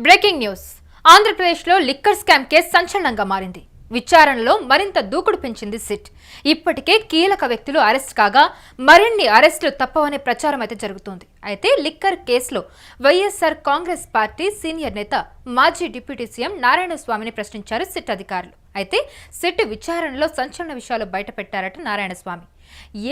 Breaking news. ఆంధ్రప్రదేశ్లో liquor scam case సంచలనంగా మారింది. విచారణలో మరింత దూకుడు పెంచింది సిట్. ఇప్పటికే కీలక వ్యక్తులు అరెస్ట్ కాగా మరిన్ని అరెస్టులు తప్పవనే ప్రచారం అయితే జరుగుతోంది. అయితే లిక్కర్ కేసులో వైఎస్ఆర్ కాంగ్రెస్ పార్టీ సీనియర్ నేత మాజీ డిప్యూటీ సీఎం నారాయణస్వామిని ప్రశ్నించారు సిట్ అధికారులు. అయితే సిట్ విచారణలో సంచలన విషయాలు బయటపెట్టారట నారాయణస్వామి.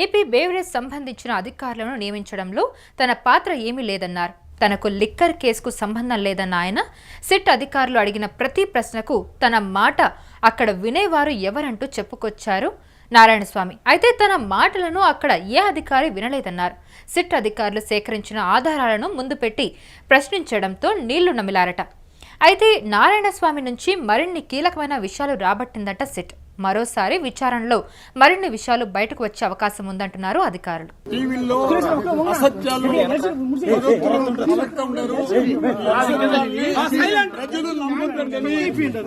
ఏపీ బేవరేజ్ సంబంధించిన అధికారులను నియమించడంలో తన పాత్ర ఏమీ లేదన్నారు. తనకు లిక్కర్ కేసుకు సంబంధం లేదన్న ఆయన సిట్ అధికారులు అడిగిన ప్రతి ప్రశ్నకు తన మాట అక్కడ వినేవారు ఎవరంటూ చెప్పుకొచ్చారు నారాయణస్వామి. అయితే తన మాటలను అక్కడ ఏ అధికారి వినలేదన్నారు. సిట్ అధికారులు సేకరించిన ఆధారాలను ముందు పెట్టి ప్రశ్నించడంతో నీళ్లు నమిలారట. అయితే నారాయణస్వామి నుంచి మరిన్ని కీలకమైన విషయాలు రాబట్టిందట సిట్. మరోసారి విచారణలో మరిన్ని విషయాలు బయటకు వచ్చే అవకాశం ఉందంటున్నారు అధికారులు.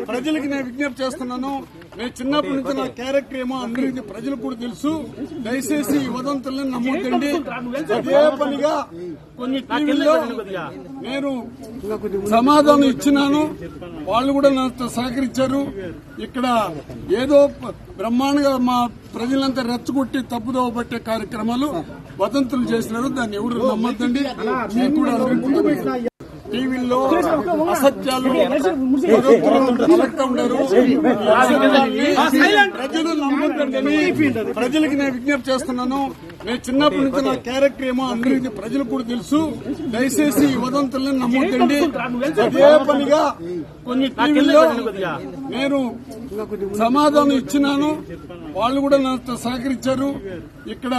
ప్రజలకు నేను విజ్ఞప్తి చేస్తున్నాను. నేను చిన్నప్పటి నుంచి నా క్యారెక్టర్ ఏమో అందరికీ ప్రజలకు కూడా తెలుసు. దయచేసి ఈ వదంతులను నమ్మొద్దండి. అదే పనిగా కొన్ని టీవీల్లో నేను సమాధానం ఇచ్చినాను. వాళ్ళు కూడా నాతో సహకరించారు. ఇక్కడ ఏదో బ్రహ్మాండంగా మా ప్రజలంతా రెచ్చగొట్టి తప్పుదోవ పట్టే కార్యక్రమాలు వదంతులు చేసినారు. దాన్ని ఎవరు నమ్మొద్దండి. మీకు కూడా టీవీల్లో అసత్యాలు ప్రజలు నమ్మొద్దండి. ప్రజలకు నేను విజ్ఞప్తి చేస్తున్నాను. నేను చిన్నప్పటి నుంచి నా క్యారెక్టర్ ఏమో అందరికీ ప్రజలకు కూడా తెలుసు. దయచేసి ఈ వదంతులను నమ్మొద్దండి. అదే పనిగా కొన్ని టీవీల్లో నేను సమాధానం ఇచ్చినాను. వాళ్ళు కూడా నాతో సహకరించారు. ఇక్కడ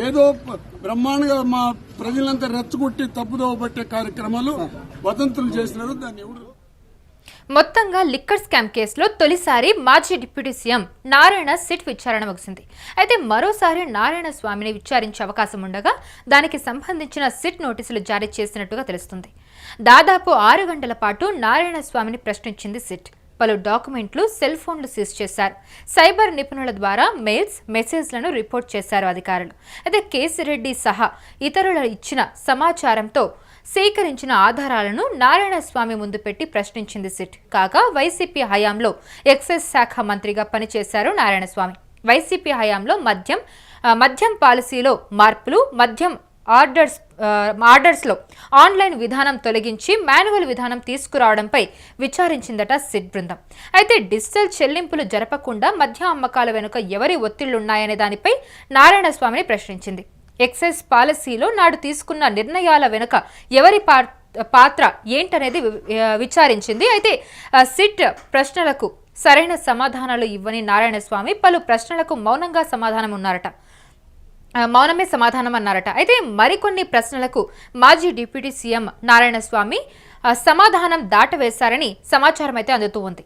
ఏదో బ్రహ్మాండంగా మా ప్రజలంతా రెచ్చగొట్టి తప్పుదోవ పట్టే కార్యక్రమాలు వదంతులు చేసినారు. దాన్ని ఎవరు మొత్తంగా లిక్కర్ స్కామ్ కేసులో తొలిసారి మాజీ డిప్యూటీ సీఎం నారాయణ సిట్ విచారణ ముగిసింది. అయితే మరోసారి నారాయణస్వామిని విచారించే అవకాశం ఉండగా దానికి సంబంధించిన సిట్ నోటీసులు జారీ చేసినట్టుగా తెలుస్తుంది. దాదాపు 6 గంటల పాటు నారాయణస్వామిని ప్రశ్నించింది సిట్. పలు డాక్యుమెంట్లు, సెల్ ఫోన్లు సీజ్ చేశారు. సైబర్ నిపుణుల ద్వారా మెయిల్స్, మెసేజ్లను రిపోర్ట్ చేశారు అధికారులు. అయితే కేసిరెడ్డి సహా ఇతరులు ఇచ్చిన సమాచారంతో సేకరించిన ఆధారాలను నారాయణస్వామి ముందు పెట్టి ప్రశ్నించింది సిట్. కాగా వైసీపీ హయాంలో ఎక్సైజ్ శాఖ మంత్రిగా పనిచేశారు నారాయణస్వామి. వైసీపీ హయాంలో మద్యం పాలసీలో మార్పులు, మద్యం ఆర్డర్స్లో ఆన్లైన్ విధానం తొలగించి మాన్యువల్ విధానం తీసుకురావడంపై విచారించిందట సిట్ బృందం. అయితే డిజిటల్ చెల్లింపులు జరపకుండా మద్యం అమ్మకాల వెనుక ఎవరి ఒత్తిళ్లున్నాయనే దానిపై నారాయణస్వామిని ప్రశ్నించింది. ఎక్సైజ్ పాలసీలో నాడు తీసుకున్న నిర్ణయాల వెనుక ఎవరి పాత్ర ఏంటనేది విచారించింది. అయితే సిట్ ప్రశ్నలకు సరైన సమాధానాలు ఇవ్వని నారాయణస్వామి పలు ప్రశ్నలకు మౌనమే సమాధానం అన్నారట. అయితే మరికొన్ని ప్రశ్నలకు మాజీ డిప్యూటీ సీఎం నారాయణస్వామి సమాధానం దాటవేశారని సమాచారం అయితే అందుతూ ఉంది.